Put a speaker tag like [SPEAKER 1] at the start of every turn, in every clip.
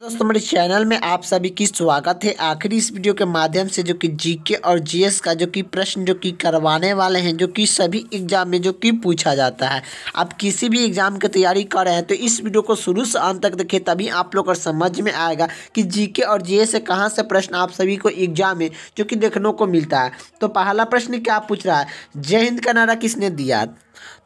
[SPEAKER 1] दोस्तों मेरे चैनल में आप सभी की स्वागत है। आखिरी इस वीडियो के माध्यम से जो कि जीके और जीएस का जो कि प्रश्न जो कि करवाने वाले हैं, जो कि सभी एग्जाम में जो कि पूछा जाता है। आप किसी भी एग्जाम की तैयारी कर रहे हैं तो इस वीडियो को शुरू से अंत तक देखिए, तभी आप लोग को समझ में आएगा कि जीके और जीएस से कहाँ से प्रश्न आप सभी को एग्जाम में जो कि देखने को मिलता है। तो पहला प्रश्न क्या पूछ रहा है, जय हिंद का नारा किसने दिया?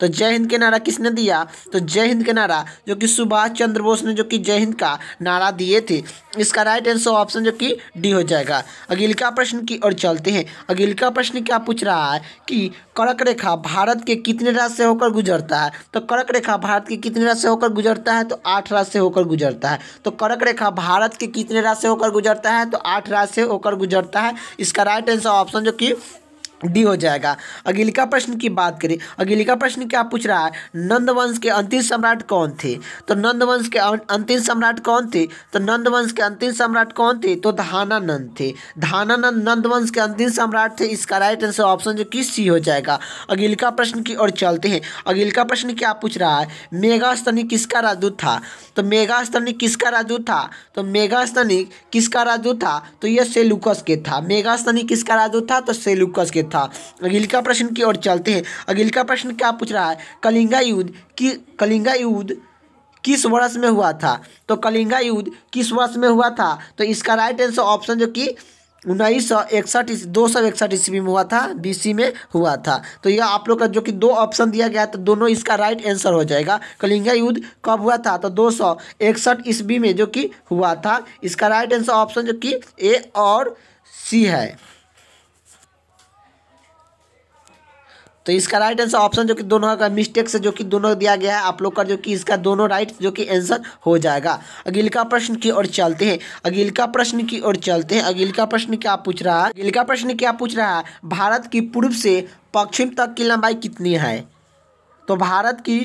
[SPEAKER 1] तो जय हिंद के नारा किसने दिया? तो जय हिंद के नारा जो कि सुभाष चंद्र बोस ने जो कि जय हिंद का नारा दिए थे। इसका राइट आंसर ऑप्शन जो कि डी हो जाएगा। अगला प्रश्न की ओर चलते हैं। अगला प्रश्न क्या पूछ रहा है कि कर्क रेखा भारत के कितने राज्य से होकर गुजरता है? तो कर्क रेखा भारत के कितने राज्य से होकर गुजरता है? तो 8 राज्य से होकर गुजरता है। तो कर्क रेखा भारत के कितने राज्य से होकर गुजरता है? तो 8 राज्य से होकर गुजरता है। इसका राइट आंसर ऑप्शन जो कि डी हो जाएगा। अगला प्रश्न की बात करें। अगला प्रश्न क्या पूछ रहा है, नंदवंश के अंतिम सम्राट कौन थे? तो नंदवंश के अंतिम सम्राट कौन थे? तो नंदवंश के अंतिम सम्राट कौन थे? तो धानानंद थे। धानानंद नंदवंश के अंतिम सम्राट थे। इसका राइट आंसर ऑप्शन जो कि सी हो जाएगा। अगला प्रश्न की ओर चलते हैं। अगला प्रश्न क्या पूछ रहा है, मेगास्तनी किसका राजदूत था? तो मेगास्तनी किसका राजदूत था? तो मेगास्तनी किसका राजदूत था? तो यह सेलुकस के था। मेगास्तनी किसका राजदूत था? तो सेलुकस के था। अगला प्रश्न की ओर चलते हैं। अगला प्रश्न क्या पूछ रहा है, कलिंगा युद्ध किस वर्ष में हुआ था? तो कलिंगा युद्ध किस वर्ष में हुआ था? तो इसका राइट आंसर ऑप्शन जो कि 261 ईस्वी में हुआ था, बीसी में हुआ था। तो यह आप लोग का जो कि दो ऑप्शन दिया गया तो दोनों इसका राइट आंसर हो जाएगा। कलिंगा युद्ध कब हुआ था? तो 261 ईस्वी में जो कि हुआ था। इसका राइट आंसर ऑप्शन जो कि ए और सी है। तो इसका राइट आंसर ऑप्शन जो कि दोनों का मिस्टेक से जो कि दोनों दिया गया है आप लोग का, जो कि इसका दोनों राइट जो कि आंसर हो जाएगा। अगला प्रश्न की ओर चलते हैं। अगला प्रश्न की ओर चलते हैं। अगला प्रश्न क्या पूछ रहा है? अगला प्रश्न क्या पूछ रहा है, भारत की पूर्व से पश्चिम तक की लंबाई कितनी है? तो भारत की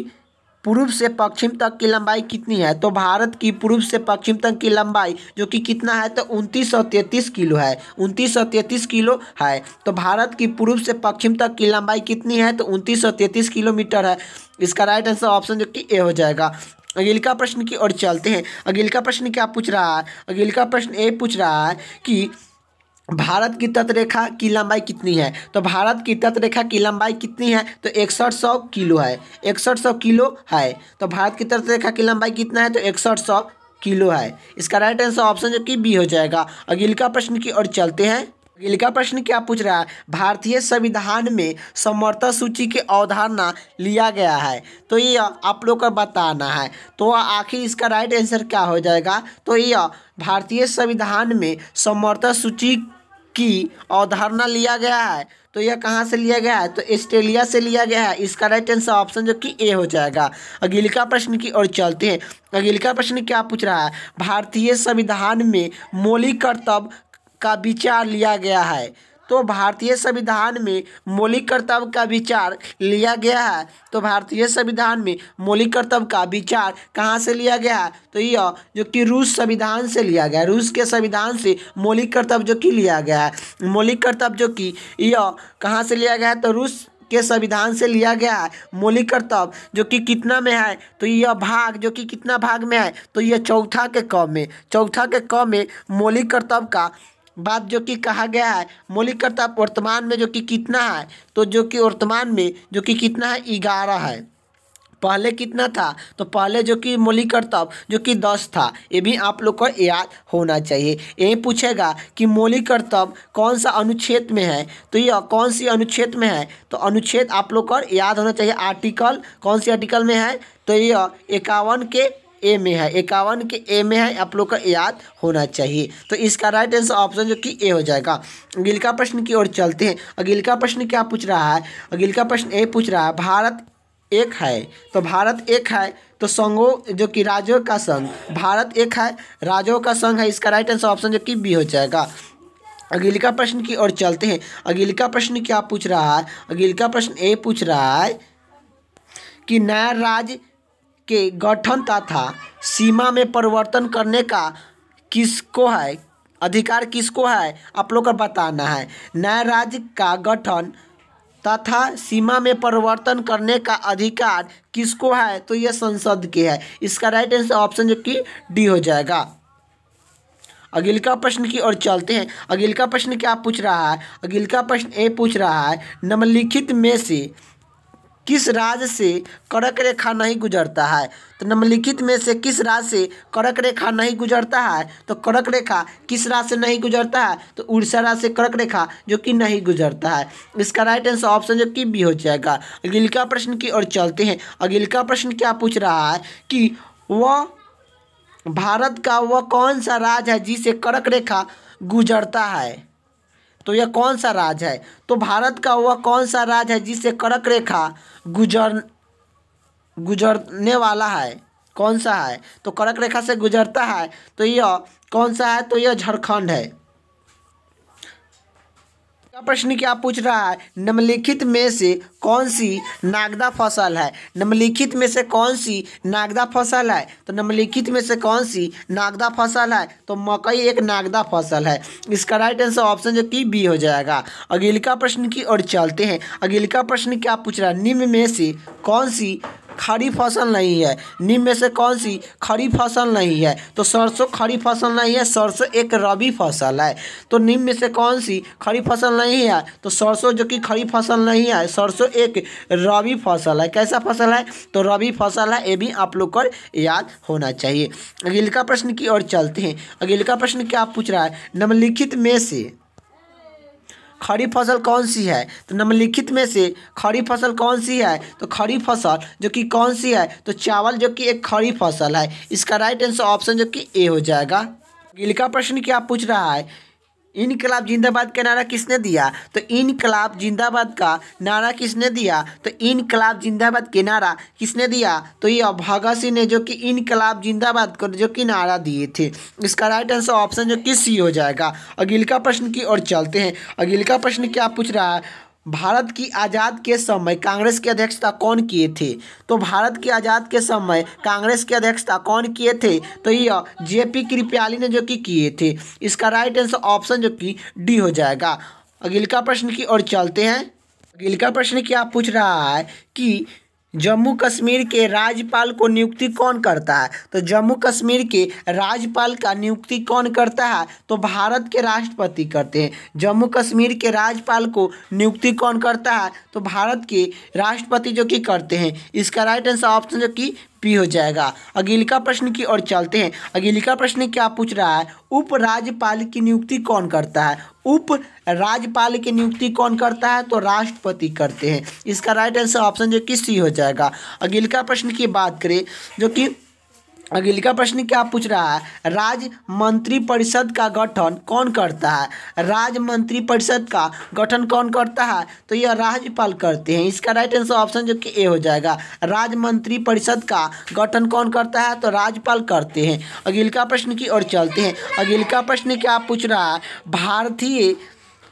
[SPEAKER 1] पूर्व से पश्चिम तक की लंबाई कितनी है? तो भारत की पूर्व से पश्चिम तक की लंबाई जो कि कितना है? तो 2933 किलो है। 2933 किलो है। तो भारत की पूर्व से पश्चिम तक की लंबाई कितनी है? तो 2933 किलोमीटर है। इसका राइट आंसर ऑप्शन जो कि ए हो जाएगा। अगला प्रश्न की ओर चलते हैं। अगला प्रश्न क्या पूछ रहा है? अगला प्रश्न ए पूछ रहा है कि भारत की तटरेखा की लंबाई कितनी है? तो भारत की तटरेखा की लंबाई कितनी है? तो 6100 किलो है। 6100 किलो है। तो भारत की तटरेखा की लंबाई कितना है? तो 6100 किलो है। इसका राइट आंसर ऑप्शन जो कि बी हो जाएगा। अगला प्रश्न की ओर चलते हैं। अगला प्रश्न क्या पूछ रहा है, भारतीय संविधान में समवर्ती सूची की अवधारणा लिया गया है। तो ये आप लोग को बताना है। तो आखिर इसका राइट आंसर क्या हो जाएगा? तो यह भारतीय संविधान में समवर्ती सूची की अवधारणा लिया गया है। तो यह कहाँ से लिया गया है? तो ऑस्ट्रेलिया से लिया गया है। इसका राइट आंसर ऑप्शन जो कि ए हो जाएगा। अगला प्रश्न की ओर चलते हैं। अगला प्रश्न क्या पूछ रहा है, भारतीय संविधान में मौलिक कर्तव्य का विचार लिया गया है। तो भारतीय संविधान में मौलिक कर्तव्य का विचार लिया गया है। तो भारतीय संविधान में मौलिक कर्तव्य का विचार कहाँ से लिया गया है? तो यह जो कि रूस संविधान से लिया गया है। रूस के संविधान से मौलिक कर्तव्य जो कि लिया गया है। मौलिक कर्तव्य जो कि यह कहाँ से लिया गया है? तो रूस के संविधान से लिया गया है। मौलिक कर्तव्य जो कि कितना में है? तो यह भाग जो कि कितना भाग में है? तो यह चौथा के क में मौलिक कर्तव्य का बात जो कि कहा गया है। मौलिक कर्तव्य वर्तमान में जो कि कितना है? तो जो कि वर्तमान में जो कि कितना है? 11 है। पहले कितना था? तो पहले जो कि मौलिक कर्तव्य जो कि 10 था। ये भी आप लोग को याद होना चाहिए। यही पूछेगा कि मौलिक कर्तव्य कौन सा अनुच्छेद में है? तो यह कौन सी अनुच्छेद में है? तो अनुच्छेद आप लोग को याद होना चाहिए। आर्टिकल कौन सी आर्टिकल में है? तो यह 51 के ए में है। 51 के ए में है। आप लोग को याद होना चाहिए। तो इसका राइट आंसर ऑप्शन जो कि ए हो जाएगा। अगला प्रश्न की ओर चलते हैं। अगला प्रश्न क्या पूछ रहा है? अगला प्रश्न ए पूछ रहा है, भारत एक है। तो भारत एक है तो संघों जो कि राज्यों का संघ, भारत एक है, राज्यों का संघ है। इसका राइट आंसर ऑप्शन जो कि बी हो जाएगा। अगला प्रश्न की ओर चलते हैं। अगला प्रश्न क्या पूछ रहा है? अगला प्रश्न ए पूछ रहा है कि नया राज्य के गठन तथा सीमा में परिवर्तन करने का किसको है? अधिकार किसको है? आप लोग को बताना है। नया राज्य का गठन तथा सीमा में परिवर्तन करने का अधिकार किसको है? तो यह संसद के है। इसका राइट आंसर ऑप्शन जो कि डी हो जाएगा। अगले का प्रश्न की ओर चलते हैं। अगले का प्रश्न क्या पूछ रहा है? अगले का प्रश्न ये पूछ रहा है, निम्नलिखित में से किस राज्य से कर्क रेखा नहीं गुजरता है? तो निम्नलिखित में से किस राज्य से कर्क रेखा नहीं गुजरता है? तो कर्क रेखा किस राज्य से नहीं गुजरता है? तो उड़ीसा राज्य से कर्क रेखा जो कि नहीं गुजरता है। इसका राइट आंसर ऑप्शन जो कि बी हो जाएगा। अगले का प्रश्न की ओर चलते हैं। अगले का प्रश्न क्या पूछ रहा है कि वह भारत का वह कौन सा राज्य है जिसे कर्क रेखा गुजरता है? तो यह कौन सा राज्य है? तो भारत का वह कौन सा राज्य है जिससे कर्क रेखा गुजरने वाला है? कौन सा है? तो कर्क रेखा से गुजरता है, तो यह कौन सा है? तो यह झारखंड है। प्रश्न क्या पूछ रहा है? निम्नलिखित में से कौन सी नागदा फसल है? निम्नलिखित में से कौन सी नागदा फसल है? तो निम्नलिखित में से कौन सी नागदा फसल है? तो मकई एक नागदा फसल है। इसका राइट आंसर ऑप्शन जो कि बी हो जाएगा। अगले का प्रश्न की ओर चलते हैं। अगले का प्रश्न क्या पूछ रहा है? निम्न में से कौन सी खरीफ फसल नहीं है? निम्न में से कौन सी खरीफ फसल नहीं है? तो सरसों खरीफ फसल नहीं है, सरसों एक रबी फसल है। तो निम्न में से कौन सी खरीफ फसल नहीं है? तो सरसों जो कि खरीफ फसल नहीं है, सरसों एक रबी फसल है। कैसा फसल है? तो रबी फसल है। ये भी आप लोग को याद होना चाहिए। अगले का प्रश्न की ओर चलते हैं। अगले का प्रश्न क्या पूछ रहा है? निम्नलिखित में से खरीफ फसल कौन सी है? तो निम्नलिखित में से खरीफ फसल कौन सी है? तो खरीफ फसल जो कि कौन सी है? तो चावल जो कि एक खरीफ फसल है। इसका राइट आंसर ऑप्शन जो कि ए हो जाएगा। अगले का प्रश्न क्या पूछ रहा है? इनकलाब जिंदाबाद का नारा किसने दिया? तो इनकलाब जिंदाबाद का नारा किसने दिया? तो इनकलाब जिंदाबाद के नारा किसने दिया? तो ये भगत सिंह ने, जो कि इनकलाब जिंदाबाद को जो कि नारा दिए थे। इसका राइट आंसर ऑप्शन जो कि सी हो जाएगा। अगले का प्रश्न की ओर चलते हैं। अगले का प्रश्न क्या पूछ रहा है? भारत की आज़ाद के समय कांग्रेस की अध्यक्षता कौन किए थे? तो भारत की आज़ाद के समय कांग्रेस की अध्यक्षता कौन किए थे? तो यह जेपी कृपलानी ने जो कि किए थे। इसका राइट आंसर ऑप्शन जो कि डी हो जाएगा। अगले का प्रश्न की ओर चलते हैं। अगले का प्रश्न क्या पूछ रहा है कि जम्मू कश्मीर के राज्यपाल को नियुक्ति कौन करता है? तो जम्मू कश्मीर के राज्यपाल का नियुक्ति कौन करता है? तो भारत के राष्ट्रपति करते हैं। जम्मू कश्मीर के राज्यपाल को नियुक्ति कौन करता है? तो भारत के राष्ट्रपति जो कि करते हैं। इसका राइट आंसर ऑप्शन जो कि पी हो जाएगा। अगले का प्रश्न की ओर चलते हैं। अगले का प्रश्न क्या पूछ रहा है? उप राज्यपाल की नियुक्ति कौन करता है? उप राज्यपाल की नियुक्ति कौन करता है? तो राष्ट्रपति करते हैं। इसका राइट आंसर ऑप्शन जो कि सी हो जाएगा। अगले का प्रश्न की बात करें, जो कि अगले का प्रश्न क्या पूछ रहा है? राज्य मंत्री परिषद का गठन कौन करता है? राज्य मंत्री परिषद का गठन कौन करता है? तो यह राज्यपाल करते हैं। इसका राइट आंसर ऑप्शन जो कि ए हो जाएगा। राज्य मंत्री परिषद का गठन कौन करता है? तो राज्यपाल करते हैं। अगले का प्रश्न की ओर चलते हैं। अगले का प्रश्न क्या पूछ रहा है? भारतीय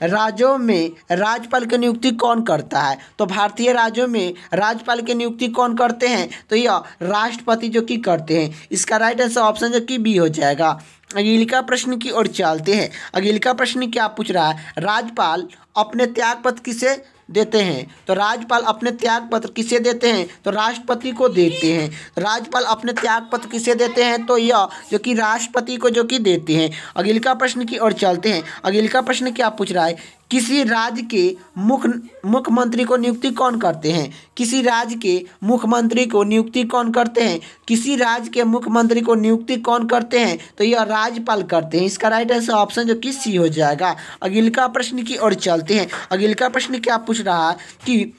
[SPEAKER 1] राज्यों में राज्यपाल की नियुक्ति कौन करता है? तो भारतीय राज्यों में राज्यपाल की नियुक्ति कौन करते हैं? तो यह राष्ट्रपति जो कि करते हैं। इसका राइट आंसर ऑप्शन जो कि बी हो जाएगा। अगले का प्रश्न की ओर चलते हैं। अगले का प्रश्न क्या पूछ रहा है? राज्यपाल अपने त्यागपत्र किसे देते हैं? तो राज्यपाल अपने त्यागपत्र किसे देते हैं? तो राष्ट्रपति को देते हैं। राज्यपाल अपने त्यागपत्र किसे देते हैं? तो यह जो कि राष्ट्रपति को जो कि देते हैं। अगले का प्रश्न की ओर चलते हैं। अगले का प्रश्न क्या पूछ रहा है? किसी राज्य के मुख्यमंत्री को नियुक्ति कौन करते हैं? किसी राज्य के मुख्यमंत्री को नियुक्ति कौन करते हैं? किसी राज्य के मुख्यमंत्री को नियुक्ति कौन करते हैं? तो यह राज्यपाल करते हैं। इसका राइट आंसर ऑप्शन जो कि सी हो जाएगा। अगले का प्रश्न की ओर चलते हैं। अगले का प्रश्न क्या पूछ रहा है कि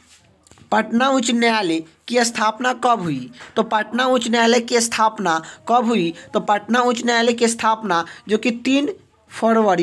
[SPEAKER 1] पटना उच्च न्यायालय की स्थापना कब हुई? तो पटना उच्च न्यायालय की स्थापना कब हुई? तो पटना उच्च न्यायालय की स्थापना जो कि 3 फरवरी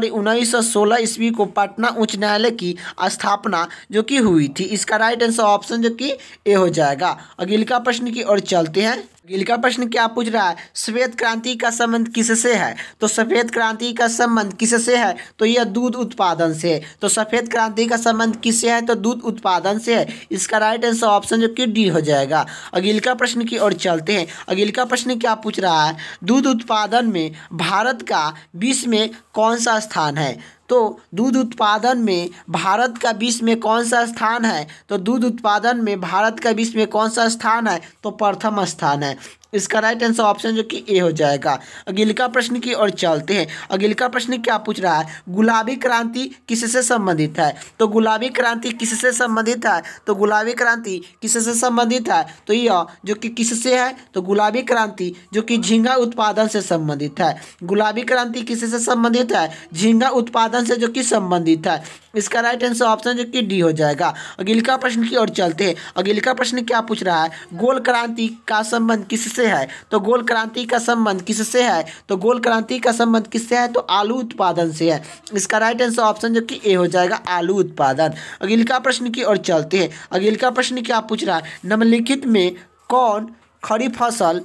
[SPEAKER 1] 1916 ईस्वी को पटना उच्च न्यायालय की स्थापना जो कि हुई थी। इसका राइट आंसर ऑप्शन जो कि ए हो जाएगा। अगले का प्रश्न की ओर चलते हैं। अगले का प्रश्न क्या पूछ रहा है? श्वेत क्रांति का संबंध किससे है? तो सफ़ेद क्रांति का संबंध किससे है? तो यह दूध उत्पादन से है। तो सफ़ेद क्रांति का संबंध किससे है? तो दूध उत्पादन से है। इसका राइट आंसर ऑप्शन जो कि डी हो जाएगा। अगले का प्रश्न की ओर चलते हैं। अगले का प्रश्न क्या पूछ रहा है? दूध उत्पादन में भारत का विश्व में कौन सा स्थान है? तो दूध उत्पादन में भारत का विश्व में कौन सा स्थान है? तो दूध उत्पादन में भारत का विश्व में कौन सा स्थान है? तो प्रथम स्थान है। इसका राइट आंसर ऑप्शन जो कि ए हो जाएगा। अगले का प्रश्न की ओर चलते हैं। अगले का प्रश्न क्या पूछ रहा है, गुलाबी क्रांति किससे संबंधित है? तो गुलाबी क्रांति किससे संबंधित है? तो गुलाबी क्रांति किससे संबंधित है? तो यह जो कि किससे है? तो गुलाबी क्रांति जो कि झींगा उत्पादन से संबंधित है। गुलाबी क्रांति किससे संबंधित है? झींगा उत्पादन से जो कि संबंधित है। इसका राइट आंसर ऑप्शन जो कि डी हो जाएगा। अगले का प्रश्न की ओर चलते हैं। अगले का प्रश्न क्या पूछ रहा है, गोल क्रांति का संबंध किससे है? तो गोल क्रांति का संबंध किससे है? तो गोल क्रांति का संबंध किससे है? तो आलू उत्पादन से है। इसका राइट आंसर ऑप्शन जो कि ए हो जाएगा, आलू उत्पादन। अगले का प्रश्न की ओर चलते हैं। अगले का प्रश्न क्या पूछ रहा है, निम्नलिखित में कौन खड़ी फसल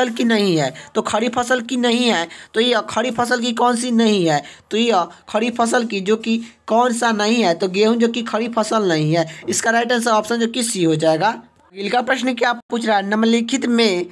[SPEAKER 1] की नहीं है? तो खड़ी फसल की नहीं है, तो यह खड़ी फसल की कौन सी नहीं है? तो यह खड़ी फसल की जो कि कौन सा नहीं है? तो गेहूं जो कि खड़ी फसल नहीं है। इसका राइट आंसर ऑप्शन जो कि सी हो जाएगा। अगले का प्रश्न क्या पूछ रहा है, निम्नलिखित में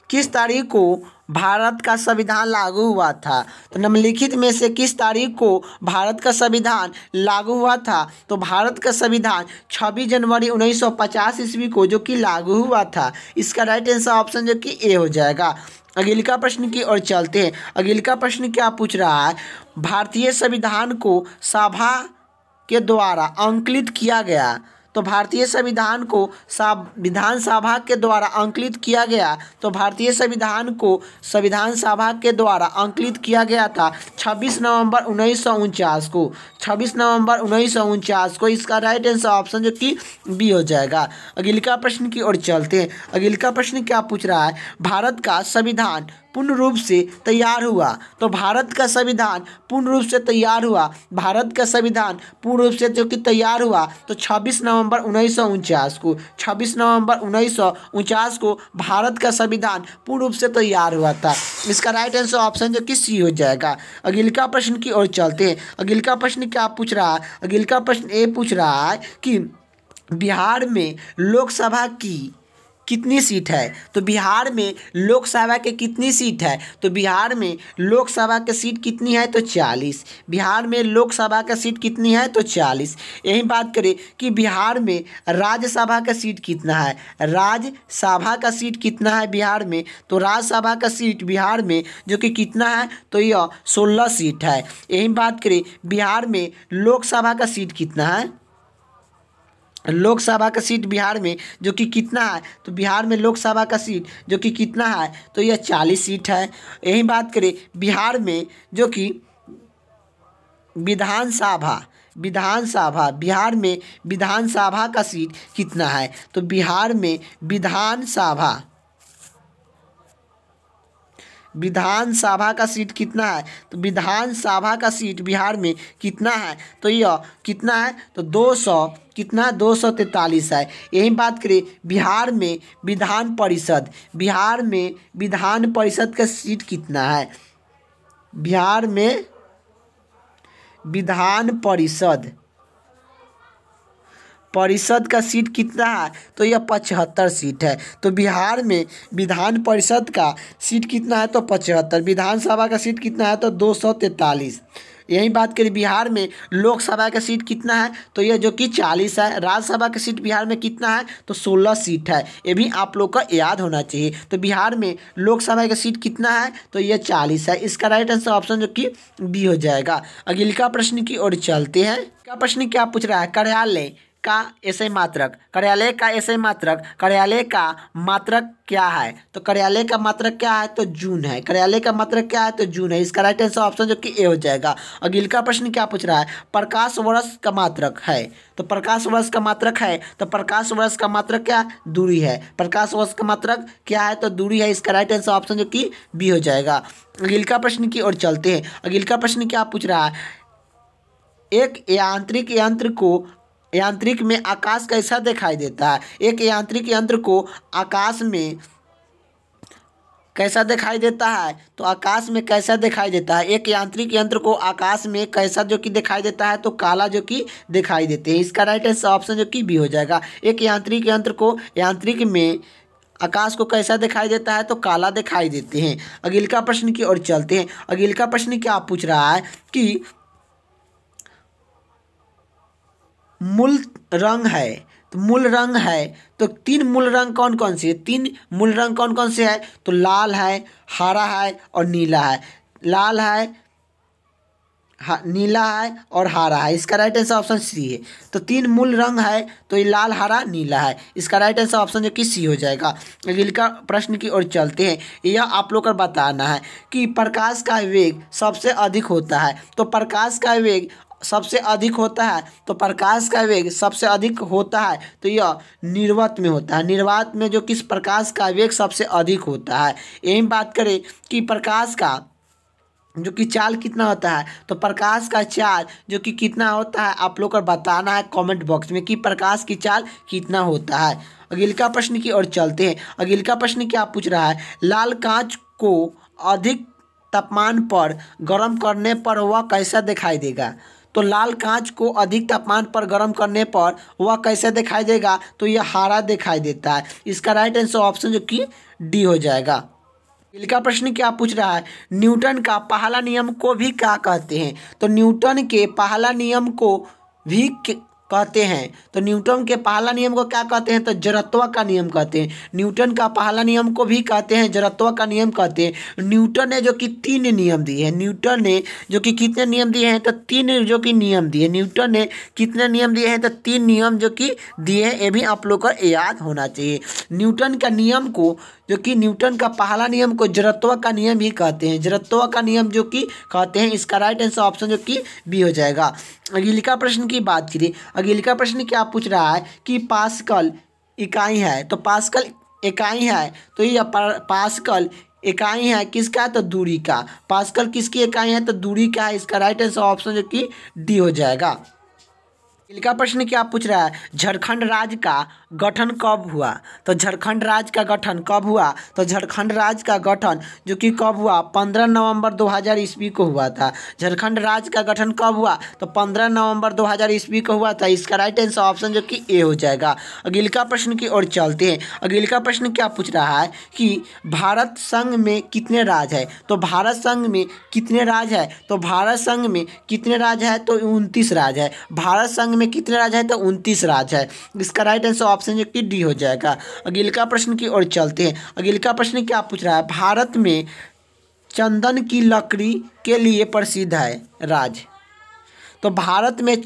[SPEAKER 1] किस तारीख को भारत का संविधान लागू हुआ था? तो निम्नलिखित में से किस तारीख को भारत का संविधान लागू हुआ था? तो भारत का संविधान 26 जनवरी 1950 ईस्वी को जो कि लागू हुआ था। इसका राइट आंसर ऑप्शन जो कि ए हो जाएगा। अगले का प्रश्न की ओर चलते हैं। अगले का प्रश्न क्या पूछ रहा है, भारतीय संविधान को सभा के द्वारा अंकित किया गया। तो भारतीय संविधान को विधान सभा के द्वारा अंकित किया गया। तो भारतीय संविधान को संविधान सभा के द्वारा अंकित किया गया था 26 नवंबर 1949 को। 26 नवंबर 1949 को। इसका राइट आंसर ऑप्शन जो कि बी हो जाएगा। अगले का प्रश्न की ओर चलते हैं। अगले का प्रश्न क्या पूछ रहा है, भारत का संविधान पूर्ण रूप से तैयार हुआ। तो भारत का संविधान पूर्ण रूप से तैयार हुआ। भारत का संविधान पूर्ण रूप से जो कि तैयार हुआ तो 26 नवंबर 1949 को। 26 नवंबर 1949 को भारत का संविधान पूर्ण रूप से तैयार हुआ था। इसका राइट आंसर ऑप्शन जो कि सी हो जाएगा। अगले का प्रश्न की ओर चलते हैं। अगले का प्रश्न क्या पूछ रहा है, अगले का प्रश्न ये पूछ रहा है कि बिहार में लोकसभा की कितनी सीट है? तो बिहार में लोकसभा के कितनी सीट है? तो बिहार में लोकसभा की सीट कितनी है? तो 40। बिहार में लोकसभा का सीट कितनी है? तो 40। यही बात करें कि बिहार में राज्यसभा का सीट कितना है? राज्यसभा का सीट कितना है बिहार में? तो राज्यसभा का सीट बिहार में जो कि कितना है? तो यह 16 सीट है। यही बात करें बिहार में लोकसभा का सीट कितना है? लोकसभा का सीट बिहार में जो कि कितना है? तो बिहार में लोकसभा का सीट जो कि कितना है? तो यह 40 सीट है। यही बात करें बिहार में जो कि विधानसभा बिहार में विधानसभा का सीट कितना है? तो बिहार में विधानसभा का सीट कितना है? तो विधानसभा का सीट बिहार में कितना है? तो यह कितना है? तो 243 है। यही बात करें बिहार में विधान परिषद का सीट कितना है? बिहार में विधान परिषद का सीट कितना है? तो यह 75 सीट है। तो बिहार में विधान परिषद का सीट कितना है? तो 75। विधानसभा का सीट कितना है? तो 243। यही बात करें बिहार में लोकसभा का सीट कितना है? तो यह जो कि 40 है। राज्यसभा का सीट बिहार में कितना है? तो 16 सीट है। ये भी आप लोग का याद होना चाहिए। तो बिहार में लोकसभा का सीट कितना है? तो यह 40 है। इसका राइट आंसर ऑप्शन जो कि बी हो जाएगा। अगले का प्रश्न की ओर चलते हैं। का प्रश्न क्या पूछ रहा है, कार्यालय का ऐसे मात्रक कार्यालय का मात्रक क्या है? तो कार्यालय का मात्रक क्या है? तो जून है। कार्यालय का मात्रक क्या है? तो जून है। इसका राइट आंसर ऑप्शन जो कि ए हो जाएगा। अगले का प्रश्न क्या पूछ रहा है, प्रकाश वर्ष का मात्रक है। तो प्रकाश वर्ष का मात्रक है। तो प्रकाश वर्ष का मात्रक क्या? दूरी है। प्रकाश वर्ष का मात्रक क्या है? तो दूरी है। इसका राइट आंसर ऑप्शन जो कि बी हो जाएगा। अगले का प्रश्न की ओर चलते हैं। अगले का प्रश्न क्या पूछ रहा है, एक यांत्रिक में आकाश कैसा दिखाई देता है? एक यांत्रिक यंत्र को आकाश में कैसा दिखाई देता है? तो आकाश में कैसा दिखाई देता है? एक यांत्रिक यंत्र को आकाश में कैसा जो कि दिखाई देता है? तो काला जो कि दिखाई देते हैं। इसका राइट आंसर ऑप्शन जो कि बी हो जाएगा। एक यांत्रिक यंत्र को यांत्रिक में आकाश को कैसा दिखाई देता है? तो काला दिखाई देते हैं। अगले का प्रश्न की ओर चलते हैं। अगले का प्रश्न क्या पूछ रहा है कि मूल रंग है। तो मूल रंग है, तो तीन मूल रंग कौन कौन से है? तीन मूल रंग कौन कौन से है? तो लाल है, हरा है और नीला है। लाल है, नीला है और हरा है। इसका राइट आंसर ऑप्शन सी है। तो तीन मूल रंग है, तो ये लाल, हरा, नीला है। इसका राइट आंसर ऑप्शन जो कि सी हो जाएगा। अगले का प्रश्न की ओर चलते हैं। यह आप लोग को बताना है कि प्रकाश का वेग सबसे अधिक होता है। तो प्रकाश का वेग सबसे अधिक होता है, तो प्रकाश का वेग सबसे अधिक होता है, तो यह निर्वात में होता है। निर्वात में जो किस प्रकाश का वेग सबसे अधिक होता है। यही बात करें कि प्रकाश का जो कि चाल कितना होता है, तो प्रकाश का चाल जो कि कितना होता है आप लोग को बताना है कमेंट बॉक्स में कि प्रकाश की चाल कितना होता है। अगले का प्रश्न की ओर चलते हैं। अगले का प्रश्न क्या पूछ रहा है? लाल कांच को अधिक तापमान पर गर्म करने पर वह कैसा दिखाई देगा? तो लाल कांच को अधिक तापमान पर गर्म करने पर वह कैसे दिखाई देगा? तो यह हरा दिखाई देता है। इसका राइट आंसर ऑप्शन जो कि डी हो जाएगा। इनका प्रश्न क्या पूछ रहा है? न्यूटन का पहला नियम को भी क्या कहते हैं? तो न्यूटन के पहला नियम को भी कहते हैं। तो न्यूटन के पहला नियम को क्या कहते हैं? तो जड़त्व का नियम कहते हैं। न्यूटन का पहला नियम को भी कहते हैं जड़त्व का नियम कहते हैं। न्यूटन ने जो कि तीन नियम दिए हैं। न्यूटन ने जो कि कितने नियम दिए हैं? तो तीन जो कि नियम दिए। न्यूटन ने कितने नियम दिए हैं? तो तीन नियम जो कि दिए हैं। ये भी आप लोग को याद होना चाहिए। न्यूटन का नियम को जो कि न्यूटन का पहला नियम को जड़त्व का नियम ही कहते हैं। जड़त्व का नियम जो कि कहते हैं। इसका राइट आंसर ऑप्शन जो कि बी हो जाएगा। अगले का प्रश्न की बात करिए। अगले का प्रश्न क्या पूछ रहा है कि पास्कल इकाई है। तो पास्कल इकाई है, तो ये पास्कल इकाई है किसका? तो दूरी का। पास्कल किसकी इकाई है? तो दूरी का है। इसका राइट आंसर ऑप्शन जो कि डी हो जाएगा। इनका प्रश्न क्या पूछ रहा है? झारखंड राज्य का गठन कब हुआ? तो झारखंड राज्य का गठन कब हुआ? तो झारखंड राज्य का गठन जो कि कब हुआ? 15 नवंबर 2000 ईस्वी को हुआ था। झारखंड राज्य का गठन कब हुआ? तो 15 नवंबर 2000 ईस्वी को हुआ था। इसका राइट आंसर ऑप्शन जो कि ए हो जाएगा। अगले का प्रश्न की ओर चलते हैं। अगले का प्रश्न क्या पूछ रहा है कि भारत संघ में कितने राज्य है? तो भारत संघ में कितने राज्य है? तो भारत संघ में कितने राज्य है? तो 29 राज्य है। भारत संघ में कितने राज्य है? तो 29 राज्य है। इसका राइट आंसर ऑप्शन जो कि डी हो जाएगा। अगले का प्रश्न की ओर चलते हैं। अगले का प्रश्न क्या पूछ रहा है? भारत में चंदन की लकड़ी के लिए प्रसिद्ध है राज्य। तो भारत में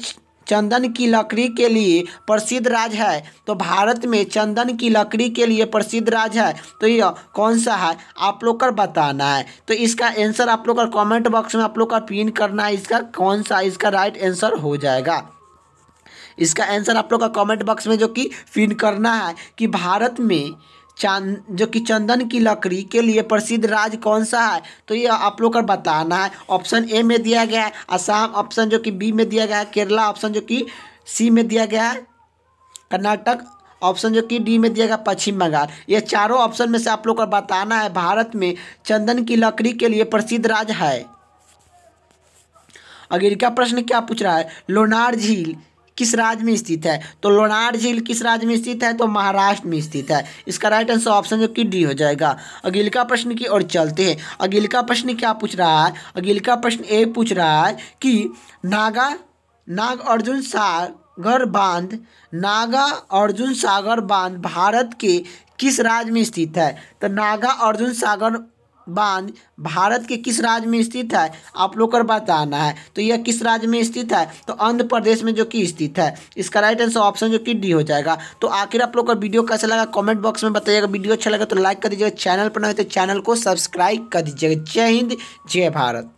[SPEAKER 1] चंदन की लकड़ी के लिए प्रसिद्ध राज्य है। तो भारत में चंदन की लकड़ी के लिए प्रसिद्ध राज्य है, तो यह कौन सा है आप लोग को बताना है। तो इसका आंसर आप लोग का कमेंट बॉक्स में आप लोग का पिन करना है। इसका कौन सा इसका राइट आंसर हो जाएगा। इसका आंसर आप लोग का कमेंट बॉक्स में जो कि पिन करना है कि भारत में जो कि चंदन की लकड़ी के लिए प्रसिद्ध राज्य कौन सा है। तो ये आप लोग का बताना है। ऑप्शन ए में दिया गया है असम, ऑप्शन जो कि बी में दिया गया है केरला, ऑप्शन जो कि सी में दिया गया है कर्नाटक, ऑप्शन जो कि डी में दिया गया पश्चिम बंगाल। ये चारों ऑप्शन में से आप लोग को बताना है भारत में चंदन की लकड़ी के लिए प्रसिद्ध राज्य है। अगले का प्रश्न क्या पूछ रहा है? लोनार झील किस राज्य में स्थित है? तो लोनार झील किस राज्य में स्थित है? तो महाराष्ट्र में स्थित है। इसका राइट आंसर ऑप्शन जो कि डी हो जाएगा। अगले का प्रश्न की ओर चलते हैं। अगले का प्रश्न क्या पूछ रहा है? अगले का प्रश्न ए पूछ रहा है कि नागार्जुन सागर बांध भारत के किस राज्य में स्थित है? तो नागार्जुन सागर बांध भारत के किस राज्य में स्थित है आप लोग को बताना है। तो यह किस राज्य में स्थित है? तो आंध्र प्रदेश में जो कि स्थित है। इसका राइट आंसर ऑप्शन जो कि डी हो जाएगा। तो आखिर आप लोग का वीडियो कैसा लगा कमेंट बॉक्स में बताइएगा। वीडियो अच्छा लगा तो लाइक कर दीजिएगा, चैनल पर नए तो चैनल को सब्सक्राइब कर दीजिएगा। जय हिंद, जय भारत।